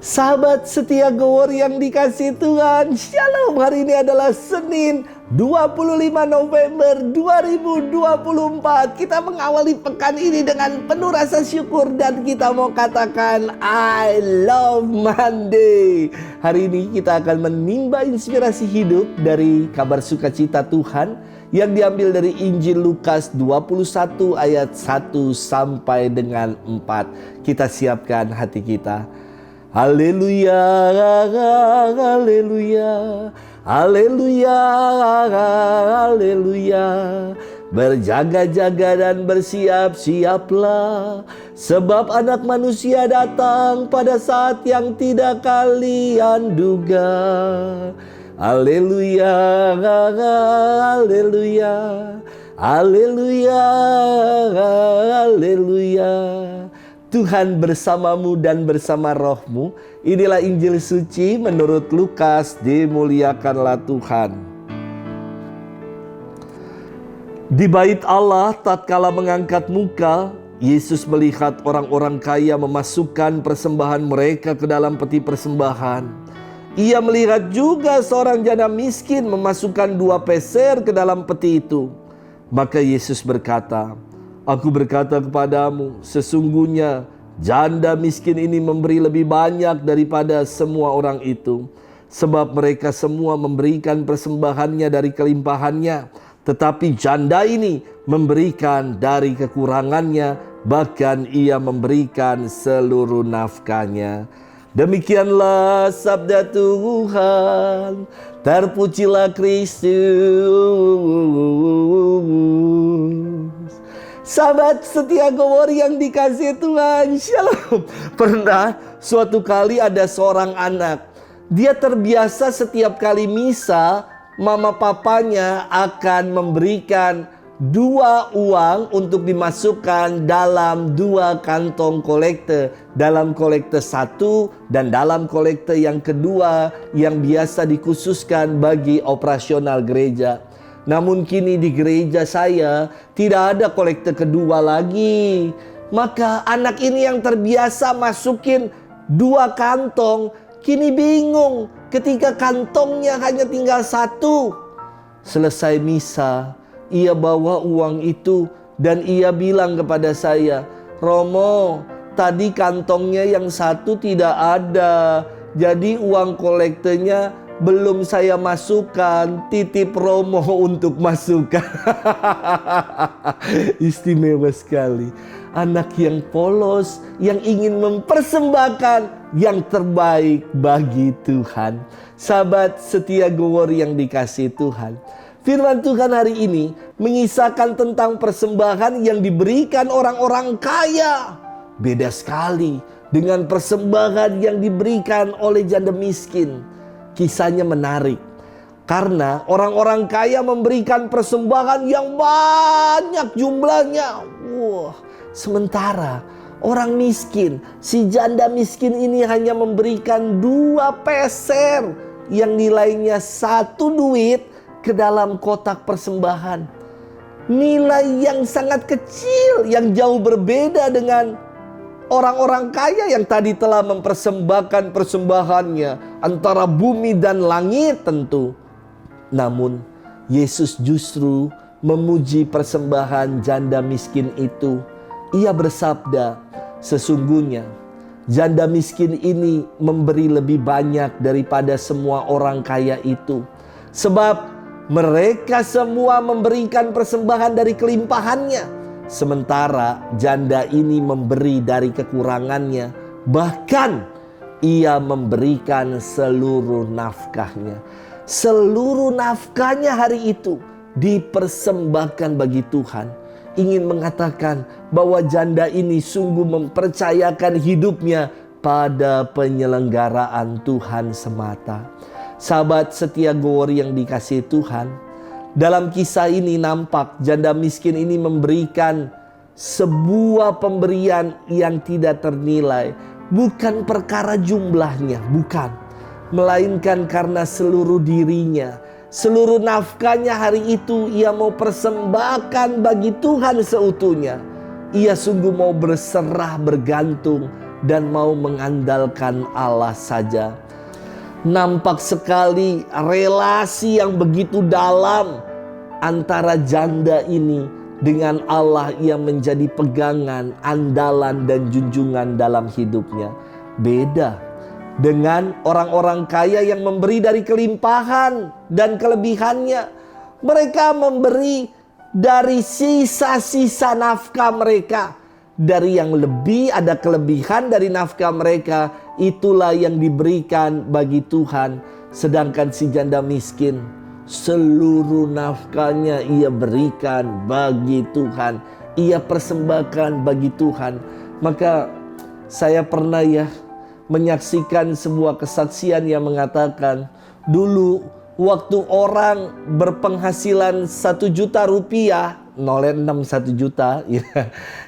Sahabat setia Gowor yang dikasihi Tuhan, Shalom. Hari ini adalah Senin 25 November 2024. Kita mengawali pekan ini dengan penuh rasa syukur dan kita mau katakan I love Monday. Hari ini kita akan menimba inspirasi hidup dari kabar sukacita Tuhan yang diambil dari Injil Lukas 21 ayat 1 sampai dengan 4. Kita siapkan hati kita. Haleluya, haleluya, haleluya, haleluya. Berjaga-jaga dan bersiap-siaplah, sebab anak manusia datang pada saat yang tidak kalian duga. Haleluya, haleluya, haleluya, haleluya. Tuhan bersamamu dan bersama rohmu. Inilah Injil suci menurut Lukas. Dimuliakanlah Tuhan. Di bait Allah, tatkala mengangkat muka, Yesus melihat orang-orang kaya memasukkan persembahan mereka ke dalam peti persembahan. Ia melihat juga seorang janda miskin memasukkan 2 peser ke dalam peti itu. Maka Yesus berkata, Aku berkata kepadamu, sesungguhnya janda miskin ini memberi lebih banyak daripada semua orang itu. Sebab mereka semua memberikan persembahannya dari kelimpahannya. Tetapi janda ini memberikan dari kekurangannya, bahkan ia memberikan seluruh nafkahnya. Demikianlah sabda Tuhan. Terpujilah Kristus. Sahabat setia Gowor yang dikasihi Tuhan, Shalom. Pernah suatu kali ada seorang anak. Dia terbiasa setiap kali misa, mama papanya akan memberikan 2 uang untuk dimasukkan dalam 2 kantong kolekte. Dalam kolekte 1 dan dalam kolekte yang kedua yang biasa dikhususkan bagi operasional gereja. Namun kini di gereja saya tidak ada kolekte kedua lagi. Maka anak ini yang terbiasa masukin 2 kantong, kini bingung ketika kantongnya hanya tinggal 1. Selesai misa, ia bawa uang itu dan ia bilang kepada saya, Romo, tadi kantongnya yang 1 tidak ada. Jadi uang kolektenya belum saya masukkan, titip Romo untuk masukkan. Istimewa sekali. Anak yang polos, yang ingin mempersembahkan yang terbaik bagi Tuhan. Sahabat setia Gowor yang dikasihi Tuhan. Firman Tuhan hari ini mengisahkan tentang persembahan yang diberikan orang-orang kaya. Beda sekali dengan persembahan yang diberikan oleh janda miskin. Kisahnya menarik karena orang-orang kaya memberikan persembahan yang banyak jumlahnya. Sementara orang miskin, si janda miskin ini hanya memberikan 2 peser yang nilainya 1 duit ke dalam kotak persembahan. Nilai yang sangat kecil yang jauh berbeda dengan orang-orang kaya yang tadi telah mempersembahkan persembahannya antara bumi dan langit tentu. Namun Yesus justru memuji persembahan janda miskin itu. Ia bersabda, sesungguhnya janda miskin ini memberi lebih banyak daripada semua orang kaya itu. Sebab mereka semua memberikan persembahan dari kelimpahannya. Sementara janda ini memberi dari kekurangannya, bahkan ia memberikan seluruh nafkahnya. Seluruh nafkahnya hari itu dipersembahkan bagi Tuhan. Ingin mengatakan bahwa janda ini sungguh mempercayakan hidupnya pada penyelenggaraan Tuhan semata. Sahabat setia Gowor yang dikasihi Tuhan, dalam kisah ini nampak janda miskin ini memberikan sebuah pemberian yang tidak ternilai. Bukan perkara jumlahnya, bukan. Melainkan karena seluruh dirinya, seluruh nafkahnya hari itu ia mau persembahkan bagi Tuhan seutuhnya. Ia sungguh mau berserah bergantung dan mau mengandalkan Allah saja. Nampak sekali relasi yang begitu dalam antara janda ini dengan Allah yang menjadi pegangan, andalan dan junjungan dalam hidupnya. Beda dengan orang-orang kaya yang memberi dari kelimpahan dan kelebihannya. Mereka memberi dari sisa-sisa nafkah mereka. Dari yang lebih ada kelebihan dari nafkah mereka, itulah yang diberikan bagi Tuhan. Sedangkan si janda miskin, seluruh nafkahnya ia berikan bagi Tuhan. Ia persembahkan bagi Tuhan. Maka saya pernah menyaksikan sebuah kesaksian yang mengatakan, dulu waktu orang berpenghasilan 1 juta rupiah, 0,6 1 juta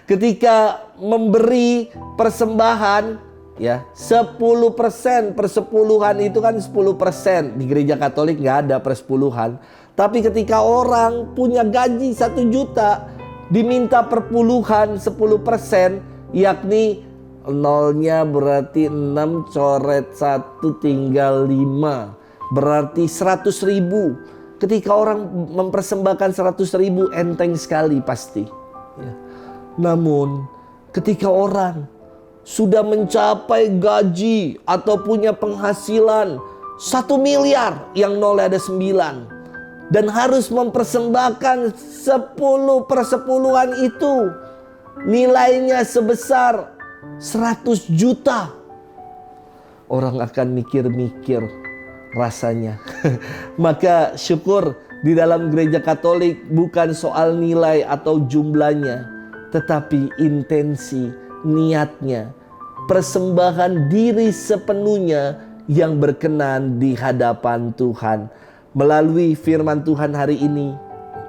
ketika memberi persembahan 10%, persepuluhan itu kan 10%. Di gereja Katolik nggak ada persepuluhan. Tapi ketika orang punya gaji 1 juta diminta perpuluhan 10%, yakni nolnya berarti 6 coret 1 tinggal 5, berarti 100.000. Ketika orang mempersembahkan 100.000, enteng sekali pasti. Namun ketika orang sudah mencapai gaji atau punya penghasilan 1 miliar yang nolnya ada 9, dan harus mempersembahkan 10 persepuluhan itu, nilainya sebesar 100 juta. Orang akan mikir-mikir rasanya. Maka syukur di dalam gereja Katolik bukan soal nilai atau jumlahnya, tetapi intensi, niatnya, persembahan diri sepenuhnya yang berkenan di hadapan Tuhan. Melalui firman Tuhan hari ini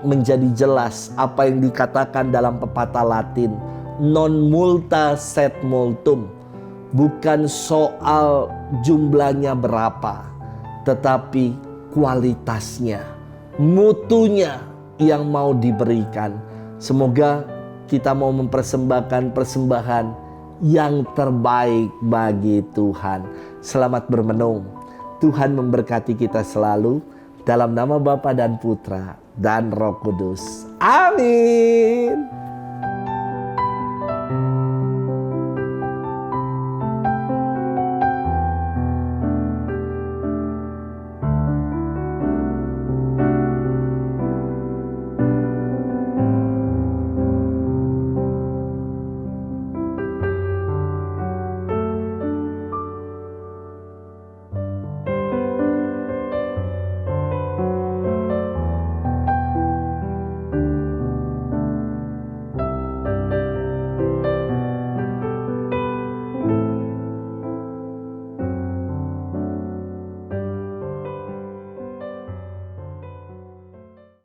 menjadi jelas apa yang dikatakan dalam pepatah Latin, non multa sed multum. Bukan soal jumlahnya berapa, tetapi kualitasnya, mutunya yang mau diberikan. Semoga kita mau mempersembahkan persembahan yang terbaik bagi Tuhan. Selamat bermenung. Tuhan memberkati kita selalu. Dalam nama Bapa dan Putra dan Roh Kudus. Amin.